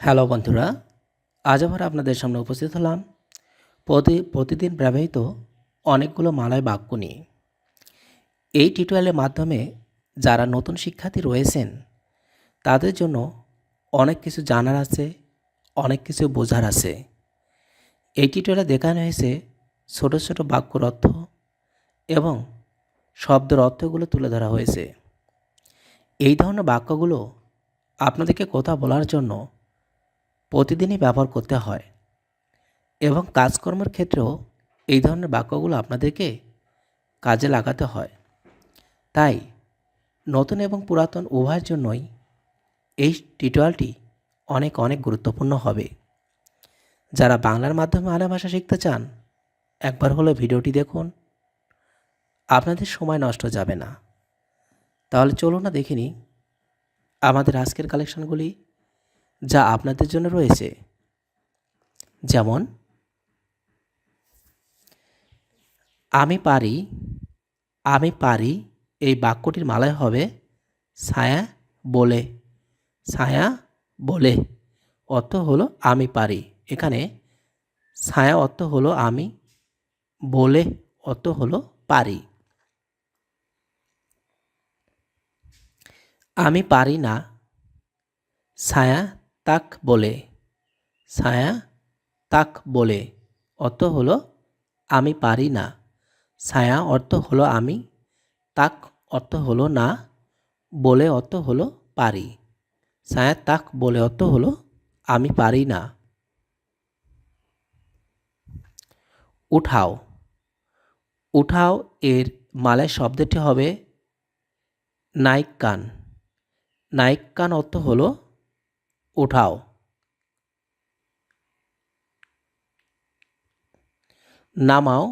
Hello বন্ধুরা, আজ আবার আপনাদের সামনে উপস্থিত হলাম প্রতিদিন ব্যবহৃত অনেকগুলো মালয় বাক্য নিয়ে। এই টিউটোরিয়ালের মাধ্যমে যারা নতুন শিক্ষার্থী রয়েছেন তাদের জন্য অনেক কিছু জানার আছে, অনেক কিছু বোঝার আছে। এই টিউটোরিয়ালে দেখানো হয়েছে ছোট ছোট বাক্যর অর্থ এবং শব্দের অর্থগুলো তুলে ধরা হয়েছে। এই ধরনের বাক্যগুলো আপনাদেরকে কথা বলার জন্য প্রতিদিনই ব্যবহার করতে হয় এবং কাজকর্মের ক্ষেত্রেও এই ধরনের বাক্যগুলো আপনাদেরকে কাজে লাগাতে হয়। তাই নতুন এবং পুরাতন উভয়ের জন্যই এই টিউটোরিয়ালটি অনেক অনেক গুরুত্বপূর্ণ হবে। যারা বাংলার মাধ্যমে আরবি ভাষা শিখতে চান একবার হলো ভিডিওটি দেখুন, আপনাদের সময় নষ্ট যাবে না। তাহলে চলুন না দেখে নিই আমাদের আজকের কালেকশনগুলি যা আপনাদের জন্য রয়েছে। যেমন আমি পারি, আমি পারি এই বাক্যটির মালয় হবে ছায়া বলে। ছায়া বলে অর্থ হলো আমি পারি। এখানে ছায়া অর্থ হলো আমি, বলে অর্থ হলো পারি। আমি পারি না ছায়া তাক বলে। ছায়া তাক বলে অর্থ হলো আমি পারি না। ছায়া অর্থ হলো আমি, তাক অর্থ হলো না, বলে অর্থ হলো পারি। ছায়া তাক বলে অর্থ হলো আমি পারি না। উঠাও, উঠাও এর মালয় শব্দটি হবে নাইক কান। নাইক কান অর্থ হলো উঠাও। নামাও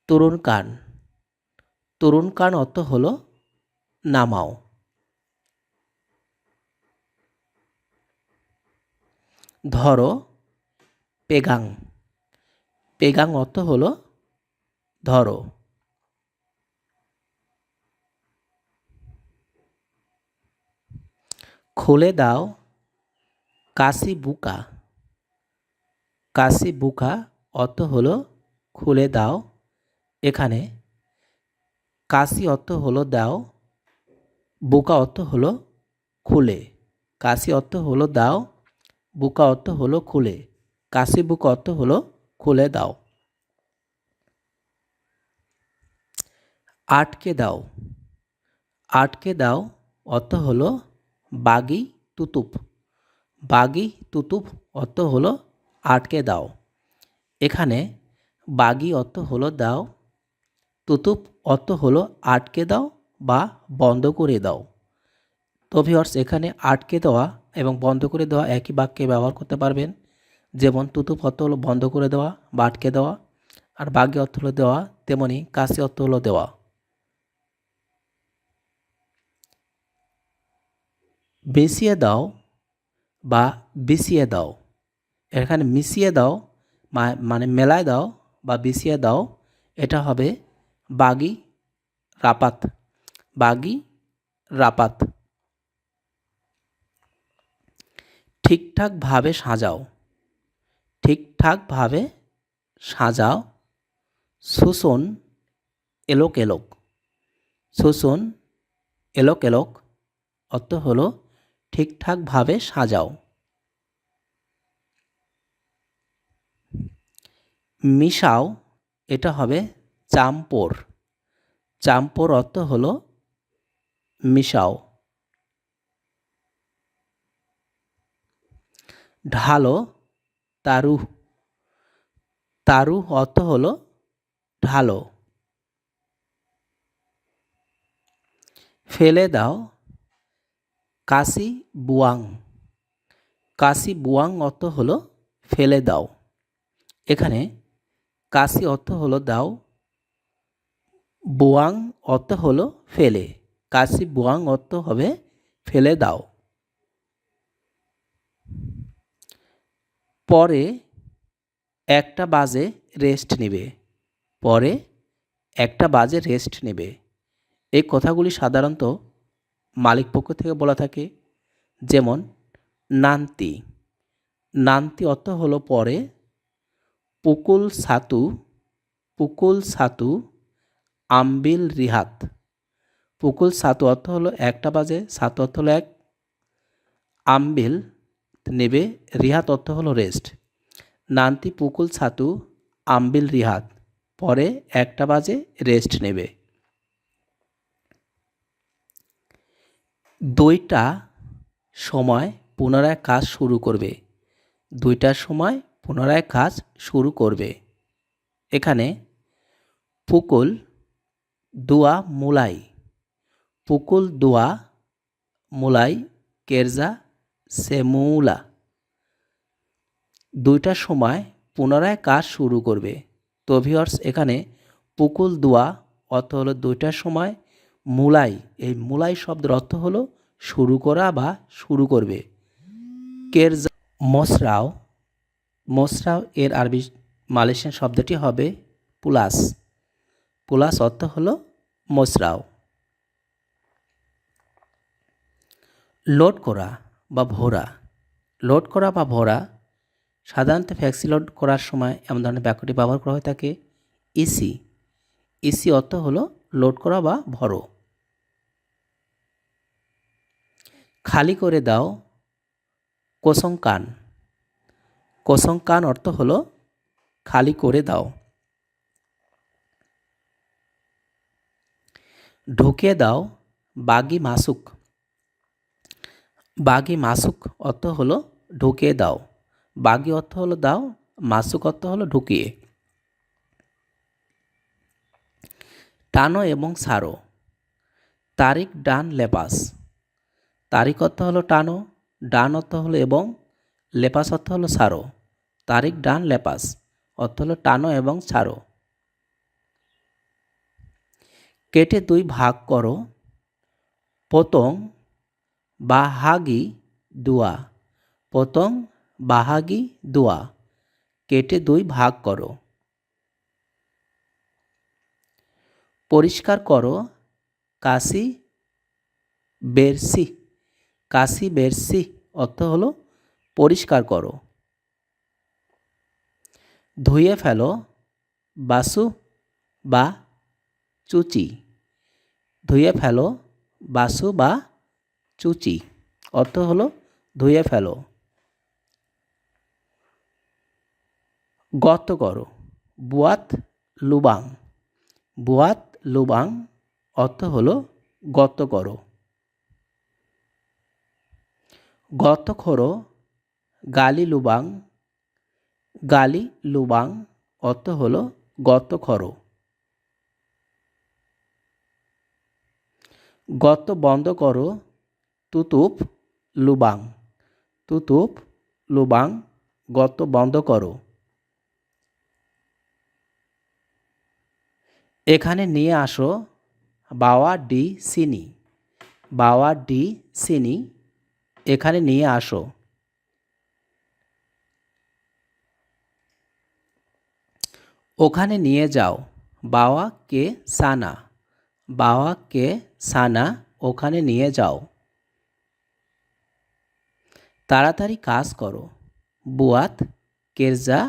তরুণ কান। তরুণ কান অর্থ হলো নামাও। ধরো পেগাং। পেগাং অর্থ হলো ধরো। খুলে দাও কাশি বুকা। কাশি বুকা অর্থ হলো খুলে দাও। এখানে কাশি অর্থ হলো দাও, বুকা অর্থ হলো খুলে। কাশি অর্থ হলো দাও, বুকা অর্থ হলো খুলে। কাশি বুকা অর্থ হলো খুলে দাও। আটকে দাও। আটকে দাও অর্থ হলো বাগি তুতুপ। বাগি তুতুপ অর্থ হলো আটকে দাও। এখানে বাগি অর্থ হলো দাও, তুতুপ অর্থ হলো আটকে দাও বা বন্ধ করে দাও। তো ভিউয়ার্স, এখানে আটকে দেওয়া এবং বন্ধ করে দেওয়া একই বাক্যে ব্যবহার করতে পারবেন। যেমন তুতুপ অর্থ হলো বন্ধ করে দেওয়া বা আটকে দেওয়া, আর বাগি অর্থ হলো দেওয়া, তেমনি কাশি অর্থ হলো দেওয়া। বেশিয়ে দাও বা বিছিয়ে দাও। এখানে মিশিয়ে দাও মানে মেলায় দাও বা বিছিয়ে দাও, এটা হবে বাগি রাপাত। বাগি রাপাত। ঠিকঠাকভাবে সাজাও। ঠিকঠাকভাবে সাজাও। শোষণ এলোক এলোক। শোষণ এলোক এলোক অর্থ হলো ঠিকঠাকভাবে সাজাও। মিশাও এটা হবে চাম্পোর। চাম্পোর অর্থ হলো মিশাও। ঢালো তারু। তারু অর্থ হলো ঢালো। ফেলে দাও কাশি বুয়াং। কাশি বুয়াং অর্থ হলো ফেলে দাও। এখানে কাশি অর্থ হলো দাও, বুয়াং অর্থ হলো ফেলে। কাশি বুয়াং অর্থ হবে ফেলে দাও। পরে একটা বাজে রেস্ট নেবে। পরে একটা বাজে রেস্ট নেবে। এই কথাগুলি সাধারণত মালিক পক্ষ থেকে বলা থাকে। যেমন নান্তি। নান্তি অর্থ হলো পরে। পুকুল সাতু আমবিল রিহাত। পুকুল সাতু অর্থ হলো 1টা বাজে, সাতু অর্থ হলো 1, আমবিল নেবে, রিহাত অর্থ হলো রেস্ট। নান্তি পুকুল সাতু আমবিল রিহাত, পরে 1টা বাজে রেস্ট নেবে। 2টা সময় পুনরায় কাজ শুরু করবে। 2টার সময় পুনরায় কাজ শুরু করবে। এখানে পুকুল দুয়া মুলাই, পুকুল দুয়া মুলাই কেরজা সেমুলা। 2টার সময় পুনরায় কাজ শুরু করবে। তো ভিউয়ার্স, এখানে পুকুল দুয়া অর্থ হলো 2টার সময়, মুলাই, এই মুলাই শব্দের অর্থ হলো শুরু করা বা শুরু করবে। কেরজা মসরাও, মসরাও এর আরবি মালয়েশিয়ান শব্দটি হবে পুলাস। পুলাস অর্থ হলো মসরাও। লোড করা বা ভরা। লোড করা বা ভরা সাধারণত ফ্যাক্সি লোড করার সময় এমন ধরনের বাক্যটি ব্যবহার করা হয়ে থাকে। ইসি, ইসি অর্থ হলো লোড করা বা ভরো। খালি করে দাও, কোসংকান। কোসংকান অর্থ হলো খালি করে দাও। ঢুকিয়ে দাও, বাগি মাসুক। বাগি মাসুক অর্থ হলো ঢুকিয়ে দাও। বাগি অর্থ হলো দাও, মাসুক অর্থ হলো ঢুকিয়ে। টানো এবং সারো। তারিক ডান লেপাস। তারিক অর্থ হলো টানো, ডান অর্থ হলো এবং, লেপাস অর্থ হলো সারো। তারিক ডান লেপাস অর্থ হলো টানো এবং ছাড়ো। কেটে 2 ভাগ করো, পতং বাহাগি দুয়া। পতং বাহাগি দুয়া, কেটে 2 ভাগ করো। পরিষ্কার করো, কাশি বেরসি। কাশি বেরসি অর্থ হলো পরিষ্কার করো। ধুয়ে ফেলো, বাসু বা চুচি। ধুয়ে ফেলো, বাসু বা চুচি অর্থ হলো ধুয়ে ফেলো। গর্ত করো, বুয়াত লুবাং। বুয়াত লুবাং অর্থ হলো গর্ত করো। গর্ত খোঁড়ো, গালি লুবাং। গালি লুবাং অর্থ হলো গর্ত খোঁড়ো। গর্ত বন্ধ করো, তুতুপ লুবাং। তুতুপ লুবাং, গর্ত বন্ধ করো। এখানে নিয়ে আসো, বাওয়া ডি সিনি। বাওয়া ডি সিনি, এখানে নিয়ে আসো। ওখানে নিয়ে যাও, বাওয়া কে সানা। বাওয়া কে সানা, ওখানে নিয়ে যাও। তাড়াতাড়ি কাজ করো, বুয়াত কেরজা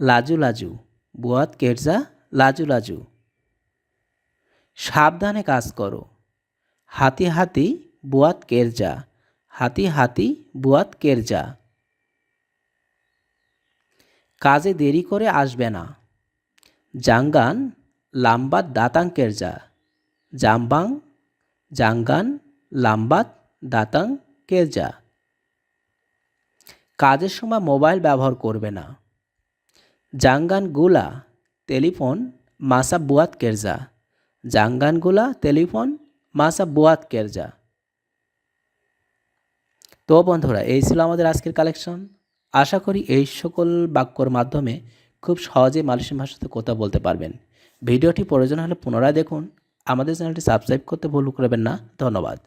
লাজু লাজু। বুয়াত কেরজা লাজু লাজু। সাবধানে কাজ করো, হাতি হাতি বুয়াত কেরজা। হাতি হাতি বুয়াত কেরজা। কাজে দেরি করে আসবে না, জাঙ্গান লাম্বাত দাতাং কেরজা। জাম্বাং জাঙ্গান লাম্বাত দাতাং কেরজা। কাজের সময় মোবাইল ব্যবহার করবে না, জাঙ্গানগুলা টেলিফোন মাসা বুয়াত কেরজা। জাঙ্গানগুলা টেলিফোন মাসা বুয়াত কেরজা। তো বন্ধুরা, এই ছিল আমাদের আজকের কালেকশন। আশা করি এই সকল বাক্যর মাধ্যমে খুব সহজে মালয়েশিয়ান ভাষাতে কথা বলতে পারবেন। ভিডিওটি প্রয়োজন হলে পুনরায় দেখুন। আমাদের চ্যানেলটি সাবস্ক্রাইব করতে ভুল করবেন না। ধন্যবাদ।